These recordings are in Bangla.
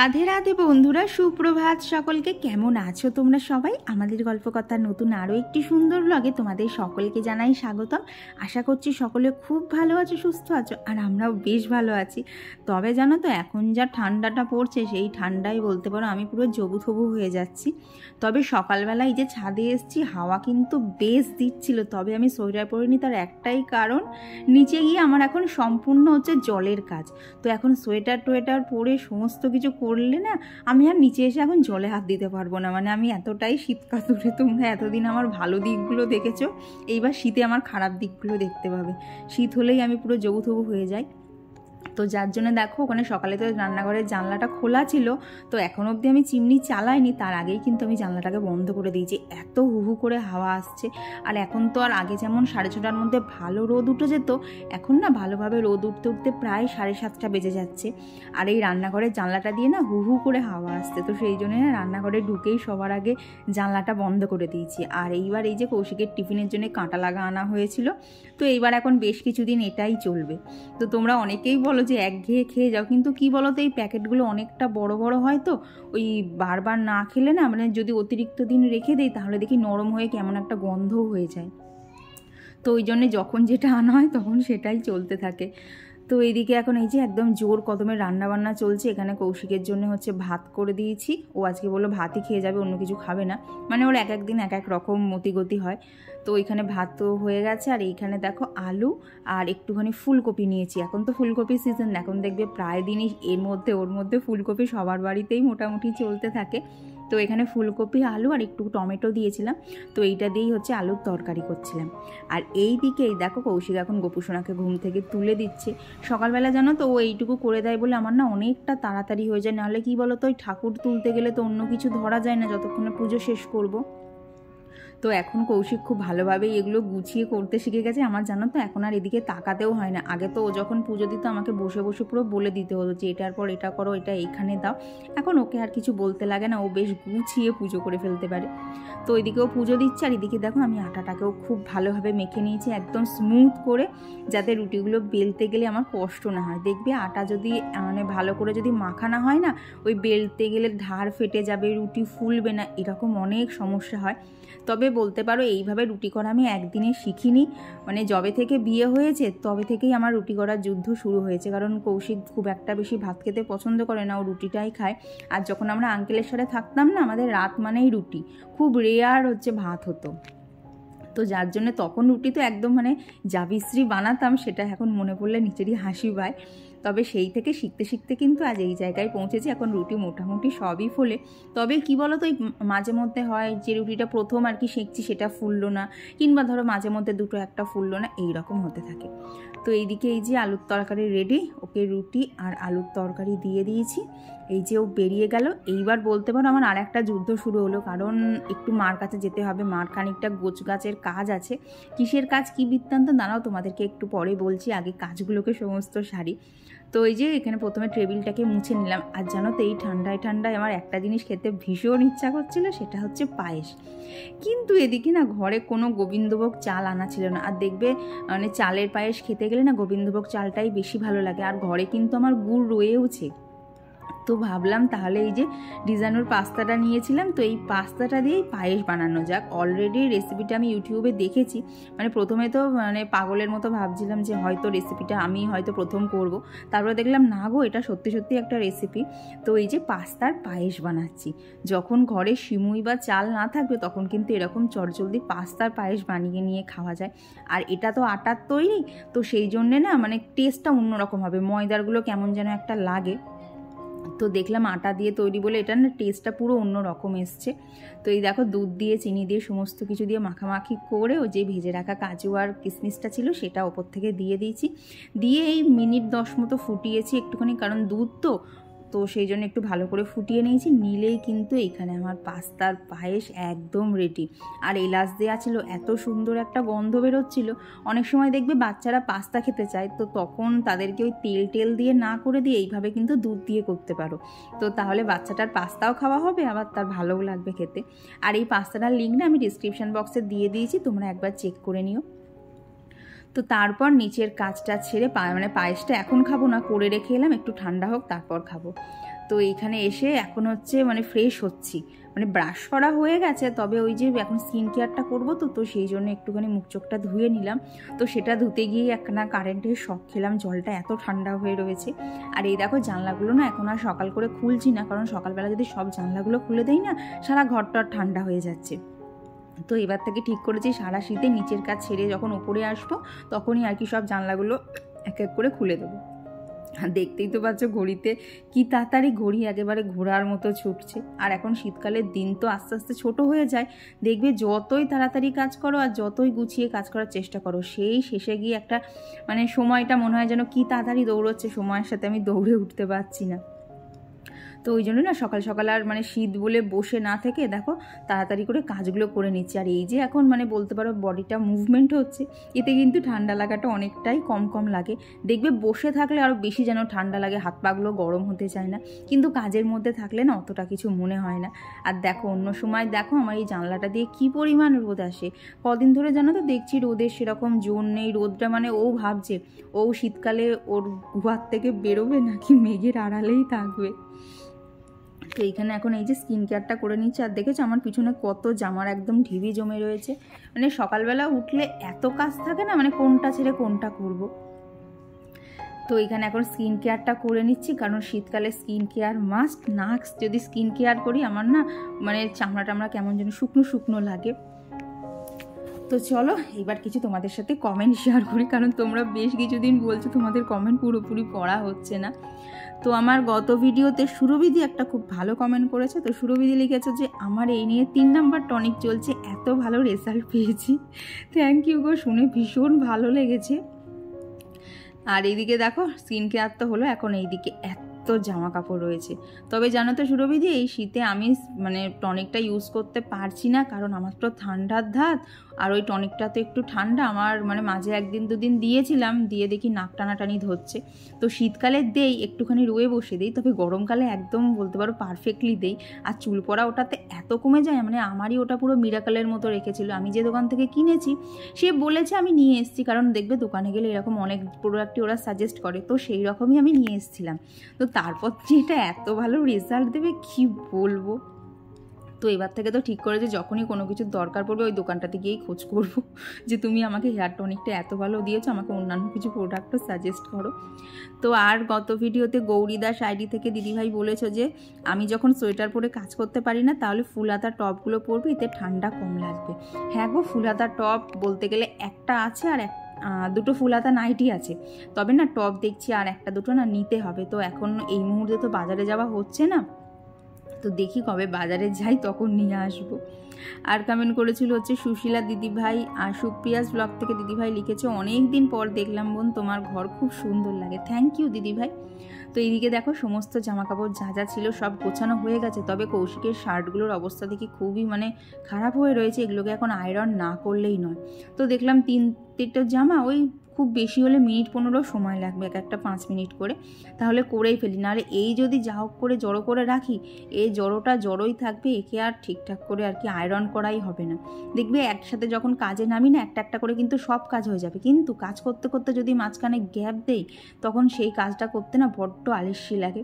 রাধে রাধে বন্ধুরা, সুপ্রভাত সকলকে। কেমন আছো তোমরা সবাই? আমাদের গল্পকথার নতুন আরও একটি সুন্দর ব্লগে তোমাদের সকলকে জানাই স্বাগতম। আশা করছি সকলে খুব ভালো আছো, সুস্থ আছো, আর আমরাও বেশ ভালো আছি। তবে জানো তো, এখন যা ঠান্ডাটা পড়ছে, সেই ঠান্ডায় বলতে পারো আমি পুরো জবুথবু হয়ে যাচ্ছি। তবে সকালবেলা এই যে ছাদে এসেছি, হাওয়া কিন্তু বেশ দিচ্ছিল, তবে আমি সোয়েটার পরিনি। তার একটাই কারণ, নিচে গিয়ে আমার এখন সম্পূর্ণ হচ্ছে জলের কাজ। তো এখন সোয়েটার টোয়েটার পরে সমস্ত কিছু করলে না, আমি আর নিচে এসে এখন জলে হাত দিতে পারবো না। মানে আমি এতটাই শীতকাতুরে। তোমরা এতদিন আমার ভালো দিকগুলো দেখেছো, এইবার শীতে আমার খারাপ দিকগুলো দেখতে পাবে। শীত হলেই আমি পুরো জবুথবু হয়ে যাই। তো যার জন্য দেখো, ওখানে সকালে তো রান্নাঘরের জানলাটা খোলা ছিল, তো এখন অবধি আমি চিমনি চালাইনি। তার আগেই কিন্তু আমি জানলাটাকে বন্ধ করে দিয়েছি। এত হুহু করে হাওয়া আসছে। আর এখন তো আর আগে যেমন 6:30টার মধ্যে ভালো রোদ উঠে যেত, এখন না ভালোভাবে রোদ উঠতে উঠতে প্রায় 7:30টা বেজে যাচ্ছে। আর এই রান্নাঘরের জানলাটা দিয়ে না হুহু করে হাওয়া আসছে, তো সেই জন্য না রান্নাঘরে ঢুকেই সবার আগে জানলাটা বন্ধ করে দিয়েছি। আর এইবার এই যে কৌশিকের টিফিনের জন্য কাঁটা লাগা আনা হয়েছিল, তো এইবার এখন বেশ কিছুদিন এটাই চলবে। তো তোমরা অনেকেই বলো যে একঘেয়ে খেয়ে যাও, কিন্তু কি বলো তো, এই প্যাকেটগুলো অনেকটা বড় বড় হয়, তো ওই বারবার না খেলে না, মানে যদি অতিরিক্ত দিন রেখে দেই তাহলে দেখি নরম হয়ে কেমন একটা গন্ধও হয়ে যায়। তো ওই জন্যে যখন যেটা আনা হয় তখন সেটাই চলতে থাকে। তো এইদিকে এখন এই যে একদম জোর কদমে রান্নাবান্না চলছে। এখানে কৌশিকের জন্য হচ্ছে ভাত করে দিয়েছি। ও আজকে বললো ভাতই খেয়ে যাবে, অন্য কিছু খাবে না। মানে ওর এক একদিন এক এক রকম মতিগতি হয়। তো ওইখানে ভাত তো হয়ে গেছে, আর এইখানে দেখো আলু আর একটুখানি ফুলকপি নিয়েছি। এখন তো ফুলকপির সিজন, এখন দেখবে প্রায় দিনই ওর মধ্যে ফুলকপি সবার বাড়িতেই মোটামুটি চলতে থাকে। তো এখানে ফুলকপি, আলু আর একটু টমেটো দিয়েছিলাম। তো এইটা দিয়েই হচ্ছে আলুর তরকারি করছিলাম। আর এই দিকেই দেখো, কৌশিক এখন গোপুসোনাকে ঘুম থেকে তুলে দিচ্ছে। সকালবেলা জানো তো, ও এইটুকু করে দেয় বলে আমার না অনেকটা তাড়াতাড়ি হয়ে যায়। নাহলে কি বলো তো, ওই ঠাকুর তুলতে গেলে তো অন্য কিছু ধরা যায় না যতক্ষণে পুজো শেষ করব। তো এখন কৌশিক খুব ভালোভাবেই এগুলো গুছিয়ে করতে শিখে গেছে। আমার জানো তো, এখন আর এদিকে তাকাতেও হয় না। আগে তো ও যখন পুজো দিত আমাকে বসে বসে পুরো বলে দিতে হতো যে এটার পর এটা করো, এটা এইখানে দাও। এখন ওকে আর কিছু বলতে লাগে না, ও বেশ গুছিয়ে পুজো করে ফেলতে পারে। তো ওইদিকেও পুজো দিচ্ছে, আর এদিকে দেখো আমি আটাটাকেও খুব ভালোভাবে মেখে নিয়েছি, একদম স্মুথ করে, যাতে রুটিগুলো বেলতে গেলে আমার কষ্ট না হয়। দেখবে আটা যদি মানে ভালো করে যদি মাখা না হয় না, ওই বেলতে গেলে ধার ফেটে যাবে, রুটি ফুলবে না, এরকম অনেক সমস্যা হয়। তবে বলতে পারো এইভাবে রুটি করা আমি একদিনে শিখিনি। মানে যবে থেকে বিয়ে হয়েছে তবে থেকেই আমার রুটি করার যুদ্ধ শুরু হয়েছে। কারণ কৌশিক খুব একটা বেশি ভাত খেতে পছন্দ করে না, ও রুটিটাই খায়। আর যখন আমরা আঙ্কেলের সাথে থাকতাম না, আমাদের রাত মানেই রুটি, খুব রেয়ার হচ্ছে ভাত হতো। তো যার জন্য তখন রুটি তো একদম মানে জাবিশ্রী বানাতাম, সেটা এখন মনে পড়লে নিজেরই হাসি পায়। তবে সেই থেকে শিখতে শিখতে কিন্তু আজ এই জায়গায় পৌঁছেছি। এখন রুটি মোটামুটি সবই ফোলে। তবে কি বলো তো, মাঝে মধ্যে হয় যে রুটিটা প্রথম আর কি শিখছি সেটা ফুললো না, কিংবা ধরো মাঝে মধ্যে দুটো একটা ফুললো না, এইরকম হতে থাকে। তো এইদিকে এই যে আলুর তরকারি রেডি, ওকে রুটি আর আলুর তরকারি দিয়ে দিয়েছি। এই যে ও বেরিয়ে গেল। এইবার বলতে পারো আমার আর একটা যুদ্ধ শুরু হলো, কারণ একটু মার কাছে যেতে হবে। মার খানিকটা গোছ গাছের কাজ আছে। কিসের কাজ, কি বৃত্তান্ত, দাঁড়াও তোমাদেরকে একটু পরে বলছি, আগে কাজগুলোকে সমস্ত সারি। তো এই যে এখানে প্রথমে টেবিলটাকে মুছে নিলাম। আর জানো তো, এই ঠান্ডায় ঠান্ডায় আমার একটা জিনিস খেতে ভীষণ ইচ্ছা করছিল, সেটা হচ্ছে পায়েস। কিন্তু এদিকে না ঘরে কোনো গোবিন্দভোগ চাল আনা ছিল না। আর দেখবে মানে চালের পায়েস খেতে গেলে না গোবিন্দভোগ চালটাই বেশি ভালো লাগে। আর ঘরে কিন্তু আমার গুড় রয়েওছে। তো ভাবলাম তাহলে এই যে ডিজাইনার পাস্তাটা নিয়েছিলাম, তো এই পাস্তাটা দিয়েই পায়েস বানানো যাক। অলরেডি রেসিপিটা আমি ইউটিউবে দেখেছি। মানে প্রথমে তো মানে পাগলের মতো ভাবছিলাম যে হয়তো রেসিপিটা আমি হয়তো প্রথম করব। তারপরে দেখলাম না গো, এটা সত্যি সত্যি একটা রেসিপি। তো এই যে পাস্তার পায়েস বানাচ্ছি। যখন ঘরে সিমুই বা চাল না থাকবে তখন কিন্তু এরকম চটজলদি পাস্তার পায়েস বানিয়ে নিয়ে খাওয়া যায়। আর এটা তো আটার তৈরি, তো সেই জন্যে না মানে টেস্টটা অন্যরকম হবে। ময়দারগুলো কেমন যেন একটা লাগে। তো দেখলাম আটা দিয়ে তৈরি বলে এটা না টেস্টটা পুরো অন্য রকম এসছে। তো এই দেখো দুধ দিয়ে চিনি দিয়ে সমস্ত কিছু দিয়ে মাখামাখি করে ও যে ভেজে রাখা কাজু আর কিশমিশটা ছিল সেটা ওপর থেকে দিয়ে দিয়েছি। দিয়ে এই মিনিট 10 মতো ফুটিয়েছি একটুখানি, কারণ দুধ তো সেই জন্য একটু ভালো করে ফুটিয়ে নিয়েছি। নিলেই কিন্তু এখানে আমার পাস্তার পায়েস একদম রেডি। আর এলাচ দেওয়া ছিল, এত সুন্দর একটা গন্ধ বেরোচ্ছিল। অনেক সময় দেখবে বাচ্চারা পাস্তা খেতে চায়, তো তখন তাদেরকে ওই তেল দিয়ে না করে দিয়ে এইভাবে কিন্তু দুধ দিয়ে করতে পারো। তো তাহলে বাচ্চাটার পাস্তাও খাওয়া হবে, আবার তার ভালোও লাগবে খেতে। আর এই পাস্তাটার লিঙ্ক না আমি ডিসক্রিপশন বক্সে দিয়ে দিয়েছি, তোমরা একবার চেক করে নিও। তো তারপর নিচের কাজটা ছেড়ে মানে পায়েসটা এখন খাবো না, করে রেখে এলাম, একটু ঠান্ডা হোক তারপর খাবো। তো এখানে এসে এখন হচ্ছে মানে ফ্রেশ হচ্ছি, মানে ব্রাশ করা হয়ে গেছে, তবে ওই যে এখন স্কিন কেয়ারটা করবো তো সেই জন্য একটুখানি মুখ চোখটা ধুয়ে নিলাম। তো সেটা ধুতে গিয়ে একখানা কারেন্টের শক খেলাম, জলটা এত ঠান্ডা হয়ে রয়েছে। আর এই দেখো জানলাগুলো না এখন আর সকাল করে খুলছি না, কারণ সকালবেলা যদি সব জানলাগুলো খুলে দেই না সারা ঘরটা ঠান্ডা হয়ে যাচ্ছে। তো এবার থেকে ঠিক করেছি সারা শীতে নিচের কাজ ছেড়ে যখন ওপরে আসবো তখনই আর কি সব জানলাগুলো এক এক করে খুলে দেবো। আর দেখতেই তো পাচ্ছ ঘড়িতে কি তাড়াতাড়ি ঘড়ি একেবারে ঘোরার মতো ছুটছে। আর এখন শীতকালের দিন তো আস্তে আস্তে ছোট হয়ে যায়, দেখবে যতই তাড়াতাড়ি কাজ করো আর যতই গুছিয়ে কাজ করার চেষ্টা করো, সেই শেষে গিয়ে একটা মানে সময়টা মনে হয় যেন কি তাড়াতাড়ি দৌড়চ্ছে, সময়ের সাথে আমি দৌড়ে উঠতে পারছি না। তো ওই জন্য না সকাল সকাল আর মানে শীত বলে বসে না থেকে দেখো তাড়াতাড়ি করে কাজগুলো করে নিচ্ছি। আর এই যে এখন মানে বলতে পারো বডিটা মুভমেন্ট হচ্ছে, এতে কিন্তু ঠান্ডা লাগাটা অনেকটাই কম কম লাগে। দেখবে বসে থাকলে আরও বেশি যেন ঠান্ডা লাগে, হাত পাগুলো গরম হতে চায় না, কিন্তু কাজের মধ্যে থাকলে না অতটা কিছু মনে হয় না। আর দেখো অন্য সময় দেখো আমার এই জানলাটা দিয়ে কি পরিমাণ রোদ আসে, কদিন ধরে জানো তো দেখছি রোদের সেরকম জোর নেই। রোদটা মানে ও ভাবছে ও শীতকালে ওর গুহার থেকে বেরোবে নাকি মেঘের আড়ালেই থাকবে। তো এইখানে এখন এই যে স্কিন কেয়ারটা করে নিচ্ছে। আর দেখেছো আমার পিছনে কত জামার একদম ঢিবি জমে রয়েছে, মানে সকালবেলা উঠলে এত কাজ থাকে না, মানে কোনটা ছেড়ে কোনটা করব। তো এখানে এখন স্কিন কেয়ারটা করে নিচ্ছি, কারণ শীতকালে স্কিন কেয়ার মাস্ট। না যদি স্কিন কেয়ার করি আমার না মানে চামড়া টামড়া কেমন যেন শুকনো শুকনো লাগে। তো চলো এবার কিছু তোমাদের সাথে কমেন্ট শেয়ার করি, কারণ তোমরা বেশ কিছুদিন বলছো তোমাদের কমেন্ট পুরোপুরি পড়া হচ্ছে না। তো আমার গত ভিডিওতে সুরবিধি একটা খুব ভালো কমেন্ট করেছে। তো সুরবিধি লিখেছে যে আমার এই নিয়ে 3 নাম্বার টনিক চলছে, এত ভালো রেজাল্ট পেয়েছি। থ্যাংক ইউ গো, শুনে ভীষণ ভালো লেগেছে। আর এইদিকে দেখো স্কিন কেয়ার তো হলো, এখন এইদিকে এত জামা কাপড় রয়েছে। তবে জানো তো সুরবিধি, এই শীতে আমি মানে টনিকটা ইউজ করতে পারছি না, কারণ আমার তো ঠান্ডার ধাত, আর ওই টনিকটা তো একটু ঠান্ডা। আমার মানে মাঝে 1 দিন দিয়েছিলাম, দিয়ে দেখি নাক টানাটানি ধরছে। তো শীতকালে দেই একটুখানি রয়ে বসে দিই, তবে গরমকালে একদম বলতে পারো পারফেক্টলি দেই। আর চুল পড়া ওটাতে এত কমে যায়, মানে আমারই ওটা পুরো মিরাকেলের মতো রেখেছিল। আমি যে দোকান থেকে কিনেছি সে বলেছে আমি নিয়ে এসেছি, কারণ দেখবে দোকানে গেলে এরকম অনেক প্রোডাক্টই ওরা সাজেস্ট করে, তো সেই রকমই আমি নিয়ে এসেছিলাম। তো তারপর যে এটা এত ভালো রেজাল্ট দেবে কি বলবো। তো এবার থেকে তো ঠিক করেছে যখনই কোনো কিছুর দরকার পড়বে ওই দোকানটাতে গিয়েই খোঁজ করবো যে তুমি আমাকে হেয়ার টনিকটা এত ভালো দিয়েছো, আমাকে অন্যান্য কিছু প্রোডাক্টও সাজেস্ট করো। তো আর গত ভিডিওতে গৌরী দাস আইডি থেকে দিদিভাই বলেছো যে আমি যখন সোয়েটার পরে কাজ করতে পারি না তাহলে ফুল হাতা টপগুলো পরবি, এতে ঠান্ডা কম লাগবে। হ্যাঁ গো, ফুল হাতা টপ বলতে গেলে একটা আছে, আর দুটো ফুল হাতা নাইটি আছে, তবে না টপ দেখছি আর একটা দুটো না নিতে হবে। তো এখন এই মুহূর্তে তো বাজারে যাওয়া হচ্ছে না, তো দেখি কবে বাজারে যাই তখন নিয়ে আসবো। আর কমেন্ট করেছিল হচ্ছে সুশীলা দিদিভাই, আর সুপ্রিয়াস ব্লগ থেকে দিদিভাই লিখেছে অনেক দিন পর দেখলাম বোন, তোমার ঘর খুব সুন্দর লাগে। থ্যাংক ইউ দিদিভাই। তো এইদিকে দেখো সমস্ত জামা কাপড় যা যা ছিল সব গোছানো হয়ে গেছে, তবে কৌশিকের শার্টগুলোর অবস্থা দেখি খুবই মানে খারাপ হয়ে রয়েছে, এগুলোকে এখন আয়রন না করলেই নয়। তো দেখলাম 3-4টা জামা ওই খুব বেশি হলে মিনিট 15 সময় লাগবে, এক একটা 5 মিনিট করে, তাহলে করেই ফেলি। নাহলে এই যদি যা হোক করে জড়ো করে রাখি, এই জড়োটা জড়োই থাকবে, একে আর ঠিকঠাক করে আর কি আয়রন করাই হবে না। দেখবে একসাথে যখন কাজে নামি না একটা একটা করে কিন্তু সব কাজ হয়ে যাবে, কিন্তু কাজ করতে করতে যদি মাঝখানে গ্যাপ দেই তখন সেই কাজটা করতে না বড্ড আলস্যি লাগে।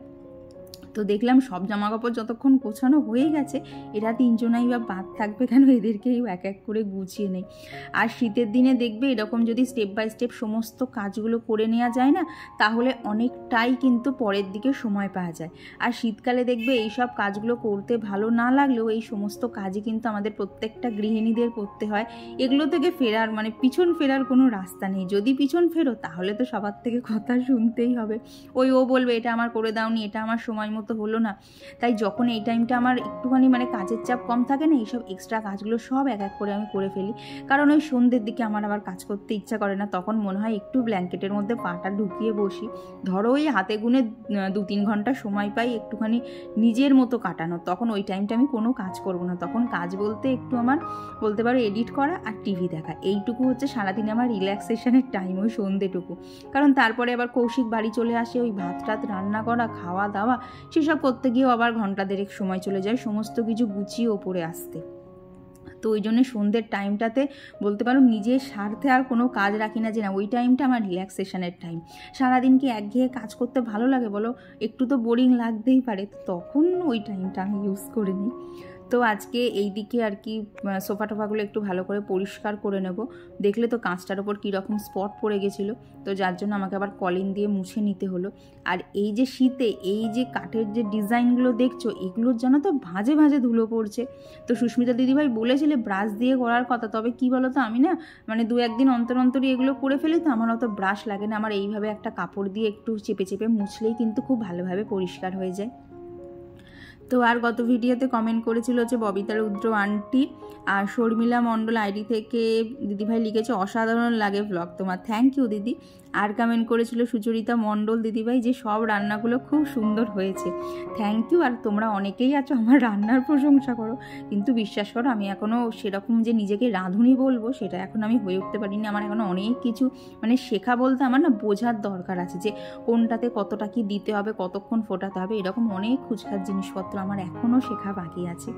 তো দেখলাম সব জামা কাপড় যতক্ষণ গোছানো হয়ে গেছে, এরা 3জনাই বা বাদ থাকবে কেন, এদেরকেই এক এক করে গুছিয়ে নেই। আর শীতের দিনে দেখবে এরকম যদি স্টেপ বাই স্টেপ সমস্ত কাজগুলো করে নেওয়া যায় না, তাহলে অনেকটাই কিন্তু পরের দিকে সময় পাওয়া যায়। আর শীতকালে দেখবে এই সব কাজগুলো করতে ভালো না লাগলেও এই সমস্ত কাজই কিন্তু আমাদের প্রত্যেকটা গৃহিণীদের করতে হয়। এগুলো থেকে ফেরার মানে পিছন ফেরার কোনো রাস্তা নেই, যদি পিছন ফেরো তাহলে তো সবার থেকে কথা শুনতেই হবে। ও বলবে এটা আমার করে দাওনি, এটা আমার সময় মতো হলো না। তাই যখন এই টাইমটা আমার একটুখানি মানে কাজের চাপ কম থাকে না, এইসব এক্সট্রা কাজগুলো সব এক এক করে আমি করে ফেলি, কারণ ওই সন্ধ্যের দিকে আমার আবার কাজ করতে ইচ্ছা করে না, তখন মনে হয় একটু ব্ল্যাঙ্কেটের মধ্যে পাটা ঢুকিয়ে বসি। ধরো ওই হাতে গুনে 2-3 ঘন্টা সময় পাই একটুখানি নিজের মতো কাটানো, তখন ওই টাইমটা আমি কোনো কাজ করব না। তখন কাজ বলতে একটু আমার বলতে পারো এডিট করা আর টিভি দেখা, এইটুকু হচ্ছে সারাদিনে আমার রিল্যাক্সেশনের টাইম, ওই সন্ধ্যেটুকু। কারণ তারপরে আবার কৌশিক বাড়ি চলে আসে, ওই ভাত টাত রান্না করা, খাওয়া দাওয়া, সেসব করতে গিয়েও আবার 1-1.5 ঘন্টা সময় চলে যায় সমস্ত কিছু গুছিয়ে ওপরে আসতে। তো ওই জন্য সন্ধ্যের টাইমটাতে বলতে পারো নিজের স্বার্থে আর কোনো কাজ রাখি না, যে না ওই টাইমটা আমার রিল্যাক্সেশনের টাইম। সারাদিন কি একঘেয়ে কাজ করতে ভালো লাগে বলো, একটু তো বোরিং লাগতেই পারে, তো তখন ওই টাইমটা আমি ইউজ করে নিই। তো আজকে এই দিকে আর কি সোফা টোফাগুলো একটু ভালো করে পরিষ্কার করে নেব। দেখলে তো কাঁচটার ওপর কীরকম স্পট পড়ে গেছিলো, তো যার জন্য আমাকে আবার কলিন দিয়ে মুছে নিতে হলো। আর এই যে শীতে এই যে কাঠের যে ডিজাইনগুলো দেখছো, এগুলোর যেন তো ভাঁজে ভাঁজে ধুলো পড়ছে। তো সুস্মিতা দিদিভাই বলেছিলে ব্রাশ দিয়ে করার কথা, তবে কি বলো তো আমি না মানে 2-1 দিন অন্তর অন্তরই এগুলো করে ফেলি, তো আমার অত ব্রাশ লাগে না। আমার এইভাবে একটা কাপড় দিয়ে একটু চেপে চেপে মুছলেই কিন্তু খুব ভালোভাবে পরিষ্কার হয়ে যায়। তো আর গত ভিডিওতে কমেন্ট করেছিল হচ্ছে ববিতা রুদ্র আন্টি, আর শর্মিলা মণ্ডল আইডি থেকে দিদিভাই লিখেছে অসাধারণ লাগে ব্লগ তোমার, থ্যাংক ইউ দিদি। আর কমেন্ট করেছিল সুচরিতা মণ্ডল দিদিভাই যে সব রান্নাগুলো খুব সুন্দর হয়েছে, থ্যাংক ইউ। আর তোমরা অনেকেই আছো আমার রান্নার প্রশংসা করো, কিন্তু বিশ্বাস করো আমি এখনও সেরকম যে নিজেকে রাঁধুনি বলবো সেটা এখন আমি হয়ে উঠতে পারিনি। আমার এখনও অনেক কিছু মানে শেখা বলতে আমার না বোঝার দরকার আছে, যে কোনটাতে কতটা কি দিতে হবে, কতক্ষণ ফোটাতে হবে, এরকম অনেক খুচখাচ জিনিসপত্র আমার এখনও শেখা বাকি আছে।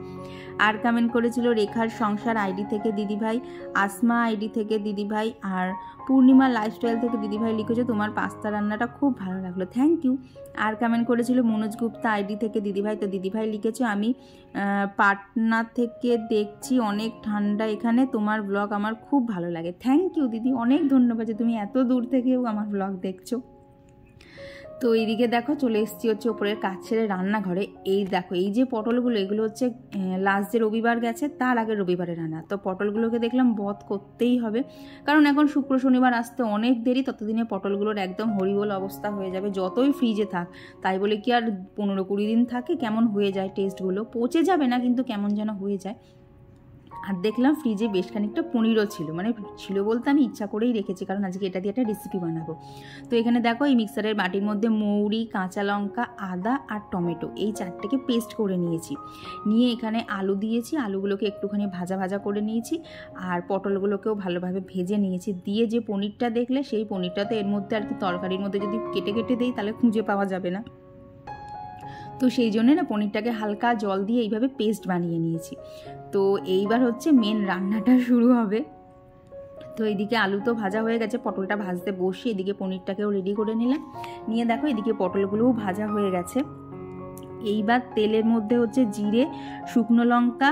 আর কমেন্ট করেছিল রেখার সংসার আইডি থেকে দিদিভাই, আসমা আইডি থেকে দিদিভাই, আর পূর্ণিমা লাইফস্টাইল থেকে দিদিভাই লিখেছে তোমার পাস্তা রান্নাটা খুব ভালো লাগলো, থ্যাংক ইউ। আর কমেন্ট করেছিল মনোজ গুপ্তা আইডি থেকে দিদিভাই, তো দিদিভাই লিখেছে আমি পাটনা থেকে দেখছি, অনেক ঠান্ডা এখানে, তোমার ব্লগ আমার খুব ভালো লাগে, থ্যাংক ইউ দিদি, অনেক ধন্যবাদ যে তুমি এত দূর থেকেও আমার ব্লগ দেখছো। তো এইদিকে দেখো চলে এসেছি হচ্ছে ওপরের কাজ ছেড়ে রান্নাঘরে। এই দেখো এই যে পটলগুলো, এগুলো হচ্ছে লাস্ট যে রবিবার গেছে তার আগের রবিবারে রান্না। তো পটলগুলোকে দেখলাম বধ করতেই হবে, কারণ এখন শুক্র শনিবার আসতে অনেক দেরি, ততদিনে পটলগুলোর একদম হরিবোল অবস্থা হয়ে যাবে, যতই ফ্রিজে থাক। তাই বলে কি আর 15-20 দিন থাকে, কেমন হয়ে যায় টেস্টগুলো, পচে যাবে না কিন্তু কেমন যেন হয়ে যায়। আর দেখলাম ফ্রিজে বেশ খানিকটা পনিরও ছিল, মানে ছিল বলতে আমি ইচ্ছা করেই রেখেছি, কারণ আজকে এটা দিয়ে একটা রেসিপি বানাবো। তো এখানে দেখো এই মিক্সারের বাটির মধ্যে মৌরি, কাঁচা লঙ্কা, আদা আর টমেটো এই 4টেকে পেস্ট করে নিয়েছি। নিয়ে এখানে আলু দিয়েছি, আলুগুলোকে একটুখানি ভাজা ভাজা করে নিয়েছি, আর পটলগুলোকেও ভালোভাবে ভেজে নিয়েছি। দিয়ে যে পনিরটা দেখলে সেই পনিরটা তো এর মধ্যে আর কি তরকারির মধ্যে যদি কেটে কেটে দিই তাহলে খুঁজে পাওয়া যাবে না, তো সেই জন্যে না পনিরটাকে হালকা জল দিয়ে এইভাবে পেস্ট বানিয়ে নিয়েছি। তো এইবার হচ্ছে মেন রান্নাটা শুরু হবে। তো এইদিকে আলু তো ভাজা হয়ে গেছে, পটলটা ভাজতে বসিয়ে এদিকে পনিরটাকেও রেডি করে নিলাম। নিয়ে দেখো এদিকে পটলগুলোও ভাজা হয়ে গেছে। এইবার তেলের মধ্যে হচ্ছে জিরে, শুকনো লঙ্কা,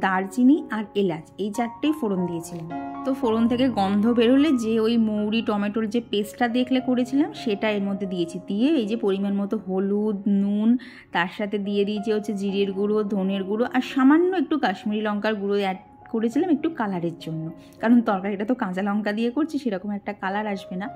দারচিনি আর এলাচ এই 4টেই ফোড়ন দিয়েছিলাম। তো ফোড়ন থেকে গন্ধ বেরোলে যে ওই মৌরি টমেটোর যে পেস্টটা দেখলে করেছিলাম সেটা এর মধ্যে দিয়েছি। দিয়ে এই যে পরিমাণ মতো হলুদ, নুন, তার সাথে দিয়ে দিয়েছি হচ্ছে জিরের গুঁড়ো, ধনের গুঁড়ো আর সামান্য একটু কাশ্মীরি লঙ্কার গুঁড়ো অ্যাড করেছিলাম একটু কালারের জন্য, কারণ তরকারিটা তো কাঁচা লঙ্কা দিয়ে করছি, সেরকম একটা কালার আসবে না।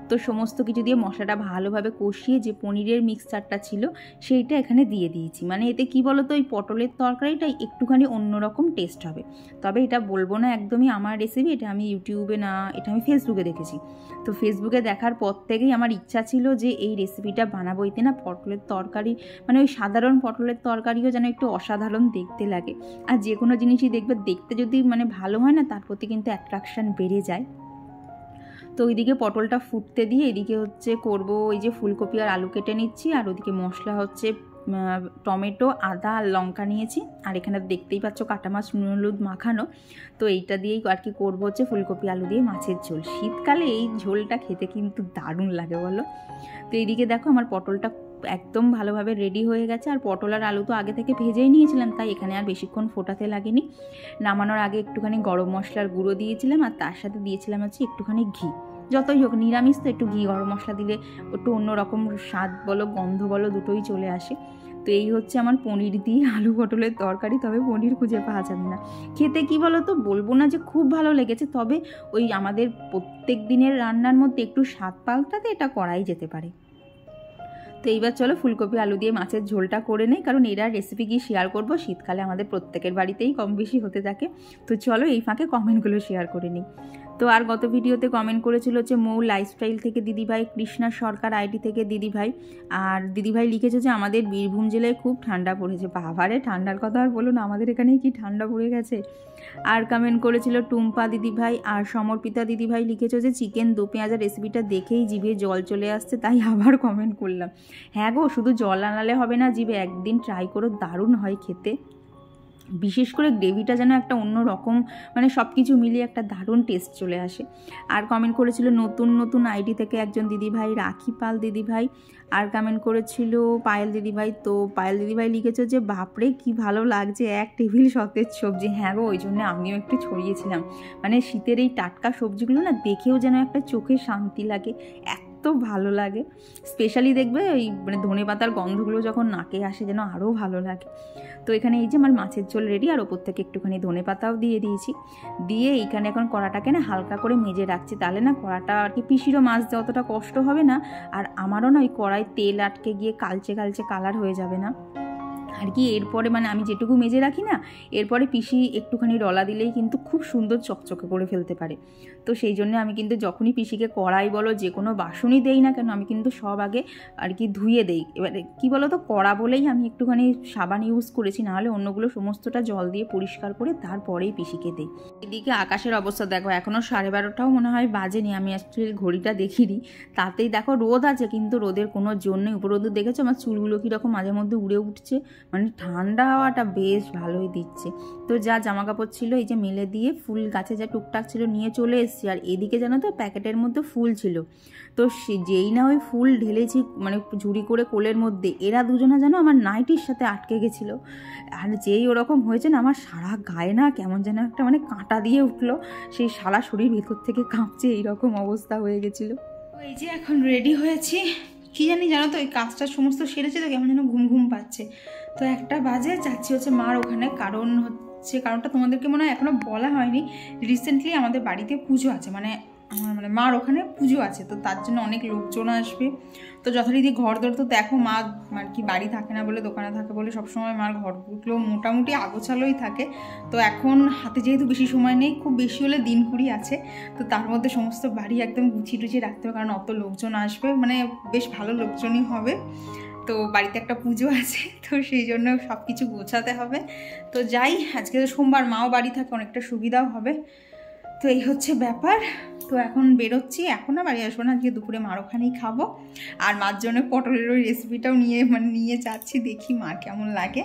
তো সমস্ত কিছু দিয়ে মশলাটা ভালোভাবে কষিয়ে যে পনিরের মিক্সচারটা ছিল সেইটা এখানে দিয়ে দিয়েছি। মানে এতে কি বলো তো, ওই পটলের তরকারিটাই একটুখানি অন্যরকম টেস্ট হবে। তবে এটা বলবো না একদমই আমার রেসিপি, এটা আমি ইউটিউবে না, এটা আমি ফেসবুকে দেখেছি। তো ফেসবুকে দেখার পর থেকেই আমার ইচ্ছা ছিল যে এই রেসিপিটা বানাবো, এতে না পটলের তরকারি মানে ওই সাধারণ পটলের তরকারিও যেন একটু অসাধারণ দেখতে লাগে। আর যে কোনো জিনিসই দেখতে যদি মানে ভালো হয় না, তার প্রতি কিন্তু অ্যাট্রাকশান বেড়ে যায়। তো ওইদিকে পটলটা ফুটতে দিয়ে এদিকে হচ্ছে করব ওই যে ফুলকপি আর আলু কেটে নিচ্ছি, আর ওদিকে মশলা হচ্ছে টমেটো, আদা আর লঙ্কা নিয়েছি, আর এখানে দেখতেই পাচ্ছ কাটা মাছ নুন হলুদ মাখানো। তো এইটা দিয়েই আর কি করবো হচ্ছে ফুলকপি আলু দিয়ে মাছের ঝোল। শীতকালে এই ঝোলটা খেতে কিন্তু দারুণ লাগে বলো। তো এইদিকে দেখো আমার পটলটা একদম ভালোভাবে রেডি হয়ে গেছে, আর পটল আর আলু তো আগে থেকে ভেজেই নিয়েছিলাম, তাই এখানে আর বেশিক্ষণ ফোটাতে লাগেনি। নামানোর আগে একটুখানি গরম মশলার গুঁড়ো দিয়েছিলাম, আর তার সাথে দিয়েছিলাম হচ্ছে একটুখানি ঘি। যতই হোক নিরামিষ তো একটু ঘি গরম মশলা দিলে একটু অন্যরকম স্বাদ বলো গন্ধ বলো দুটোই চলে আসে। তো এই হচ্ছে আমার পনির দিয়ে আলু পটলের তরকারি, তবে পনির খুঁজে পাওয়া যাবে না। খেতে কি বলো তো, বলবো না যে খুব ভালো লেগেছে, তবে ওই আমাদের প্রত্যেক দিনের রান্নার মধ্যে একটু স্বাদ পাল্টাতে এটা করাই যেতে পারে। তো এইবার চলো ফুলকপি আলু দিয়ে মাছের ঝোলটা করে নেই, কারণ এরা রেসিপি কি শেয়ার করব, শীতকালে আমাদের প্রত্যেকের বাড়িতেই কম বেশি হতে থাকে। তো চলো এই ফাঁকে কমেন্টগুলো শেয়ার করে নিই। তো আর গত ভিডিওতে কমেন্ট করেছিল হচ্ছে মৌ লাইফস্টাইল থেকে দিদিভাই, কৃষ্ণা সরকার আইডি থেকে দিদিভাই, আর দিদিভাই লিখেছে যে আমাদের বীরভূম জেলায় খুব ঠান্ডা পড়েছে। বাবারে ঠান্ডার কথা আর বলুন, আমাদের এখানে কি ঠান্ডা পড়ে গেছে। আর কমেন্ট করেছিল টুম্পা দিদিভাই, আর সমর্পিতা দিদিভাই লিখেছে যে চিকেন দো পেঁয়াজের রেসিপিটা দেখেই জিভে জল চলে আসছে, তাই আবার কমেন্ট করলাম। হ্যাঁ গো, শুধু জল আনালে হবে না, জিভে একদিন ট্রাই করো, দারুণ হয় খেতে। বিশেষ করে গ্রেভিটা যেন একটা অন্য রকম, মানে সব কিছু মিলিয়ে একটা দারুণ টেস্ট চলে আসে। আর কমেন্ট করেছিল নতুন নতুন আইডি থেকে একজন দিদিভাই, রাখি পাল দিদিভাই, আর কমেন্ট করেছিল পায়েল দিদিভাই। তো পায়েল দিদিভাই লিখেছে যে বাপরে কি ভালো লাগছে, এক টেবিল সতেজ সবজি। হ্যাঁ গো, ওই জন্য আমিও একটু ছড়িয়েছিলাম। মানে শীতের এই টাটকা সবজিগুলো না দেখেও যেন একটা চোখে শান্তি লাগে, এত ভালো লাগে। স্পেশালি দেখবে এই মানে ধনে পাতার গন্ধগুলো যখন নাকে আসে যেন আরও ভালো লাগে। তো এখানে এই যে আমার মাছের ঝোল রেডি, আর ওপর থেকে একটুখানি ধনে পাতাও দিয়ে দিয়েছি। দিয়ে এইখানে এখন কড়াটাকে না হালকা করে মেজে রাখছি, তাহলে না কড়াটা আর কি পিসিরও মাজতে অতটা কষ্ট হবে না, আর আমারও না ওই কড়াই তেল আটকে গিয়ে কালচে কালচে কালার হয়ে যাবে না আর কি। এরপরে মানে আমি যেটুকু মেজে রাখি না, এরপরে পিসি একটুখানি রলা দিলেই কিন্তু খুব সুন্দর চকচকে করে ফেলতে পারে। তো সেই জন্য আমি কিন্তু যখনই পিসিকে কড়াই বলো যে কোনো বাসনই দেই না কেন, আমি কিন্তু সব আগে আর কি ধুয়ে দেই। এবারে কী বলো তো, কড়া বলেই আমি একটুখানি সাবান ইউজ করেছি, নাহলে অন্যগুলো সমস্তটা জল দিয়ে পরিষ্কার করে তারপরেই পিসিকে দিই। এদিকে আকাশের অবস্থা দেখো, এখনও 12:30টাও মনে হয় বাজেনি, আমি অ্যাকচুয়ালি ঘড়িটা দেখিনি। তাতেই দেখো রোদ আছে, কিন্তু রোদের কোনো জন্যই। উপরোদ দেখেছো আমার চুলগুলো কীরকম মাঝে মধ্যে উড়ে উঠছে, মানে ঠান্ডা হাওয়াটা বেশ ভালোই দিচ্ছে। তো যা জামা কাপড় ছিল এই যে মেলে দিয়ে, ফুল গাছে যা টুকটাক ছিল নিয়ে চলে এসেছি। আর এদিকে জানো তো প্যাকেটের মধ্যে ফুল ছিল, তো যেই না ওই ফুল ঢেলেছি মানে ঝুড়ি করে কোলের মধ্যে, এরা দুজনা যেন আমার নাইটির সাথে আটকে গেছিলো। আর যেই ওরকম হয়েছে না, আমার সারা গায়ে না কেমন যেন একটা মানে কাঁটা দিয়ে উঠলো, সেই সারা শরীর ভেতর থেকে কাঁপছে, এইরকম অবস্থা হয়ে গেছিলো। তো এই যে এখন রেডি হয়েছি, কি জানি জানো তো, এই কাজটা সমস্ত সেরেছে তো কেমন যেন ঘুম ঘুম পাচ্ছে। তো 1টা বাজে, যাচ্ছি হচ্ছে মার ওখানে। কারণটা তোমাদেরকে মনে হয় এখনও বলা হয়নি। রিসেন্টলি আমাদের বাড়িতে পুজো আছে, মানে মার ওখানে পুজো আছে, তো তার জন্য অনেক লোকজন আসবে। তো যথারীতি ঘর দর তো দেখো, মা আর কি বাড়ি থাকে না বলে, দোকানে থাকে বলে সবসময় মার ঘরগুলো মোটামুটি আগোছালোই থাকে। তো এখন হাতে যেহেতু বেশি সময় নেই, খুব বেশি হলে দিন 20 আছে, তো তার মধ্যে সমস্ত বাড়ি একদম গুছিয়ে টুছিয়ে রাখতে হবে, কারণ অত লোকজন আসবে, মানে বেশ ভালো লোকজনই হবে। তো বাড়িতে একটা পুজো আছে, তো সেই জন্য সব কিছু গোছাতে হবে। তো যাই, আজকে তো সোমবার, মাও বাড়ি থাকে, অনেকটা সুবিধাও হবে। তো এই হচ্ছে ব্যাপার। তো এখন বেরোচ্ছি, এখন না বাড়ি আসবো না, আজকে দুপুরে মার ওখানেই খাবো। আর মার জন্য পটলের ওই রেসিপিটাও নিয়ে যাচ্ছি, দেখি মার কেমন লাগে।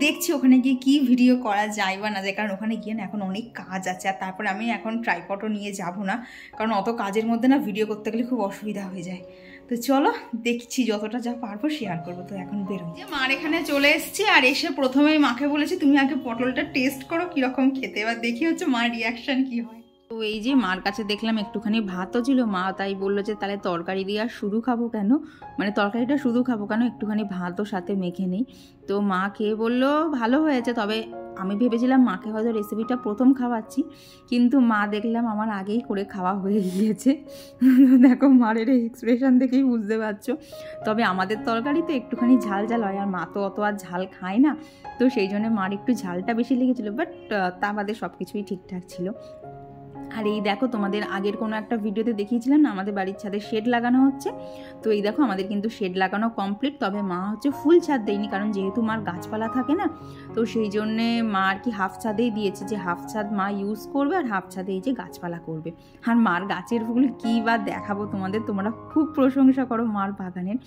দেখছি ওখানে গিয়ে কি ভিডিও করা যায় বা না যায়, কারণ ওখানে গিয়ে না এখন অনেক কাজ আছে। আর তারপরে আমি এখন ট্রাইপডও নিয়ে যাব না, কারণ অত কাজের মধ্যে না ভিডিও করতে গেলে খুব অসুবিধা হয়ে যায়। তো চলো, দেখছি যতটা যা পারবো শেয়ার করবো। তো এখন বেরোই। যে মার এখানে চলে এসেছি, আর এসে প্রথমেই মাকে বলেছি তুমি আগে পটলটা টেস্ট করো কীরকম খেতে, এবার দেখি হচ্ছে মার রিয়াকশান কী হয়। তো এই যে মার কাছে দেখলাম একটুখানি ভাতও ছিল, মা তাই বললো যে তাহলে তরকারি দিয়ে আর শুধু খাবো কেন, মানে তরকারিটা শুধু খাবো কেন, একটুখানি ভাতও সাথে মেখে নেই। তো মা খেয়ে বললো ভালো হয়েছে, তবে আমি ভেবেছিলাম মাকে হয়তো রেসিপিটা প্রথম খাওয়াচ্ছি, কিন্তু মা দেখলাম আমার আগেই করে খাওয়া হয়ে গিয়েছে। দেখো মারের এক্সপ্রেশন দেখেই বুঝতে পারছো। তবে আমাদের তরকারি তো একটুখানি ঝাল ঝাল হয়, আর মা তো অত আর ঝাল খায় না, তো সেই জন্য মার একটু ঝালটা বেশি লেগেছিলো, বাট তা বাদে সব কিছুই ঠিকঠাক ছিল। আর এই দেখো, তোমাদের আগের কোনো একটা ভিডিওতে দেখিয়েছিলাম না আমাদের বাড়ির ছাদে শেড লাগানো হচ্ছে, তো এই দেখো আমাদের কিন্তু শেড লাগানো কমপ্লিট। তবে মা হচ্ছে ফুল ছাদ দেয়নি, কারণ যেহেতু মার গাছপালা থাকে না, তো সেই জন্যে মা আর কি হাফ ছাদেই দিয়েছে, যে হাফ ছাদ মা ইউজ করবে আর হাফ ছাদে এই যে গাছপালা করবে। আর মার গাছের ফুল কী বা দেখাবো তোমাদের, তোমরা খুব প্রশংসা করো মার বাগানের।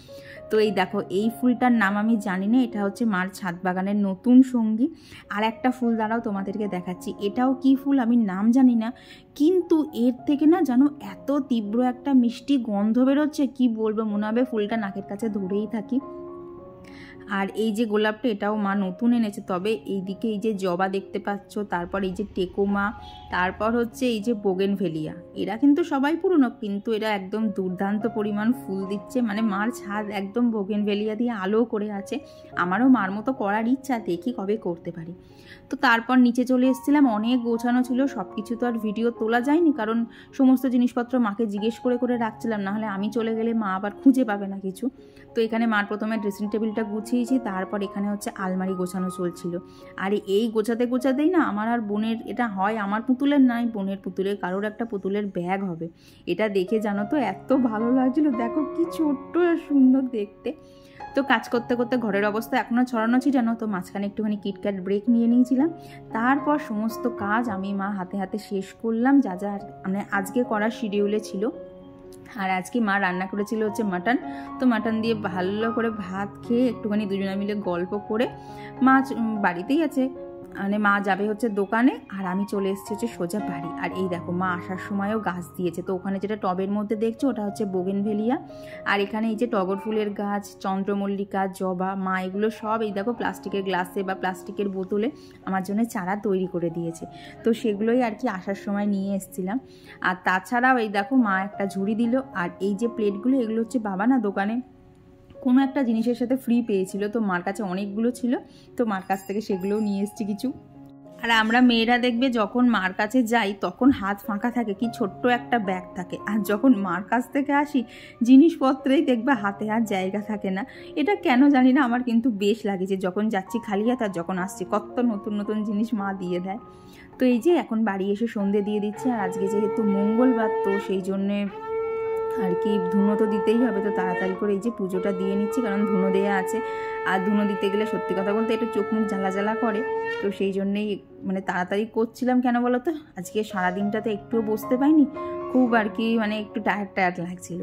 তো এই দেখো, এই ফুলটার নাম আমি জানি না, এটা হচ্ছে মার ছাদ বাগানের নতুন সঙ্গী। আর একটা ফুল দ্বারাও তোমাদেরকে দেখাচ্ছি, এটাও কি ফুল আমি নাম জানি না, কিন্তু এর থেকে না জানো এত তীব্র একটা মিষ্টি গন্ধ বেরোচ্ছে, কি বলবো, মনে হবে ফুলটা নাকের কাছে ধরেই থাকি। আর এই যে গোলাপটা, এটাও মা নতুন এনেছে। তবে এইদিকে এই যে জবা দেখতে পাচ্ছ, তারপর এই যে টেকোমা, তারপর হচ্ছে এই যে বোগেনভেলিয়া, এরা কিন্তু সবাই পুরনো, কিন্তু এরা একদম দুর্দান্ত পরিমাণ ফুল দিচ্ছে। মানে মার ছাদ একদম বোগেনভেলিয়া দিয়ে আলো করে আছে। আমারও মার মতো করার ইচ্ছা, দেখি কবে করতে পারি। তো তারপর নিচে চলে এসেছিলাম, অনেক গোছানো ছিল, সব কিছু তো আর ভিডিও তোলা যায়নি, কারণ সমস্ত জিনিসপত্র মাকে জিজ্ঞেস করে করে রাখছিলাম, নাহলে আমি চলে গেলে মা আবার খুঁজে পাবে না কিছু। তো এখানে মার প্রথমে ড্রেসিং টেবিলটা গুছিয়েছি, তারপর এখানে হচ্ছে আলমারি গোছানো চলছিল। আর এই গোছাতেই না আমার আর বোনের, এটা হয় আমার পুতুলের নাই বোনের পুতুলের, কারোর একটা পুতুলের ব্যাগ হবে। এটা দেখে জানো তো এত ভালো লাগছিল, দেখো কি ছোট্ট আর সুন্দর দেখতে। তো কাজ করতে করতে ঘরের অবস্থা এখনও ছড়ানো ছিটানো, তো মাঝখানে একটুখানি কিটক্যাট ব্রেক নিয়ে নিয়েছিলাম। তারপর সমস্ত কাজ আমি মা হাতে হাতে শেষ করলাম, যা যা মানে আজকে করার শিডিউলে ছিল। আর আজকে মা রান্না করেছিল হচ্ছে মাটন, তো মাটন দিয়ে ভালো করে ভাত খেয়ে একটুখানি দুজনে মিলে গল্প করে, মা বাড়িতেই আছে, মানে মা যাবে হচ্ছে দোকানে আর আমি চলে এসেছি হচ্ছে সোজা বাড়ি। আর এই দেখো মা আসার সময়ও গাছ দিয়েছে, তো ওখানে যেটা টবের মধ্যে দেখছো ওটা হচ্ছে বোগেনভেলিয়া। আর এখানে এই যে টগর ফুলের গাছ, চন্দ্রমল্লিকা, জবা, মা এগুলো সব এই দেখো প্লাস্টিকের গ্লাসে বা প্লাস্টিকের বোতলে আমার জন্য চারা তৈরি করে দিয়েছে। তো সেগুলোই আর কি আসার সময় নিয়ে এসেছিলাম। আর তাছাড়াও এই দেখো মা একটা ঝুড়ি দিল। আর এই যে প্লেটগুলো, এগুলো হচ্ছে বাবা না দোকানে কোনো একটা জিনিসের সাথে ফ্রি পেয়েছিল, তো মার কাছে অনেকগুলো ছিল, তো মার কাছ থেকে সেগুলোও নিয়ে এসেছি কিছু। আর আমরা মেয়েরা দেখবে যখন মার কাছে যাই তখন হাত ফাঁকা থাকে, কি ছোট্ট একটা ব্যাগ থাকে, আর যখন মার কাছ থেকে আসি জিনিসপত্রেই দেখবে হাতে আর জায়গা থাকে না। এটা কেন জানি না, আমার কিন্তু বেশ লাগে যে যখন যাচ্ছি খালি হাত আর যখন আসছি কত নতুন নতুন জিনিস মা দিয়ে দেয়। তো এই যে এখন বাড়ি এসে সন্ধে দিয়ে দিচ্ছি। আর আজকে যেহেতু মঙ্গলবার তো সেই জন্যে আর কি ধুনো তো দিতেই হবে, তো তাড়াতাড়ি করে এই যে পুজোটা দিয়ে নিচ্ছি, কারণ ধুনো দেওয়া আছে। আর ধুনো দিতে গেলে সত্যি কথা বলতে একটু চোখ মুখ জ্বালা জ্বালা করে, তো সেই জন্যেই মানে তাড়াতাড়ি করছিলাম। কেন বলো তো, আজকে সারাদিনটাতে একটুও বসতে পাইনি, খুব আর কি মানে একটু টায়ার্ড লাগছিল।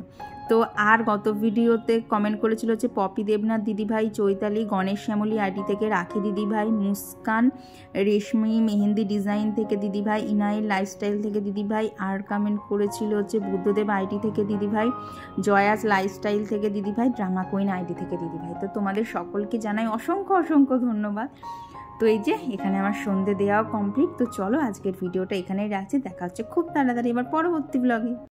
তো আর গত ভিডিওতে কমেন্ট করেছিল হচ্ছে পপি দেবনাথ দিদিভাই, চৈতালি, গণেশ শ্যামলী আইডি থেকে, রাখি দিদিভাই, মুস্কান, রেশমি মেহেন্দি ডিজাইন থেকে দিদিভাই, ইনাইল লাইফস্টাইল থেকে দিদিভাই, আর কমেন্ট করেছিল হচ্ছে বুদ্ধদেব আইডি থেকে দিদিভাই, জয়াস লাইফস্টাইল থেকে দিদিভাই, ড্রামা কুইন আইডি থেকে দিদিভাই। তো তোমাদের সকলকে জানাই অসংখ্য অসংখ্য ধন্যবাদ। তো এই যে এখানে আমার সন্ধে দেওয়াও কমপ্লিট। তো চলো আজকের ভিডিওটা এখানেই রাখছি, দেখা হচ্ছে খুব তাড়াতাড়ি এবার পরবর্তী ব্লগে।